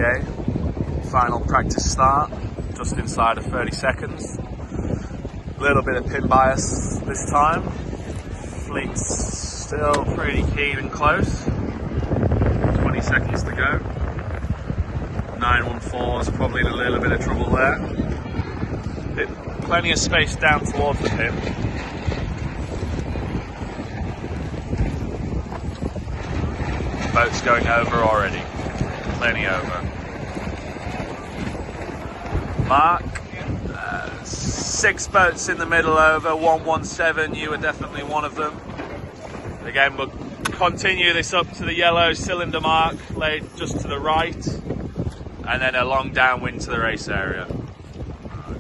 Okay, final practice start, just inside of 30 seconds. A little bit of pin bias this time. Fleet's still pretty keen and close. 20 seconds to go. 914 is probably in a little bit of trouble there. Plenty of space down towards the pin. Boat's going over already. Plenty over. Mark, 6 boats in the middle over, 117, you were definitely one of them. Again, we'll continue this up to the yellow cylinder mark, laid just to the right, and then a long downwind to the race area.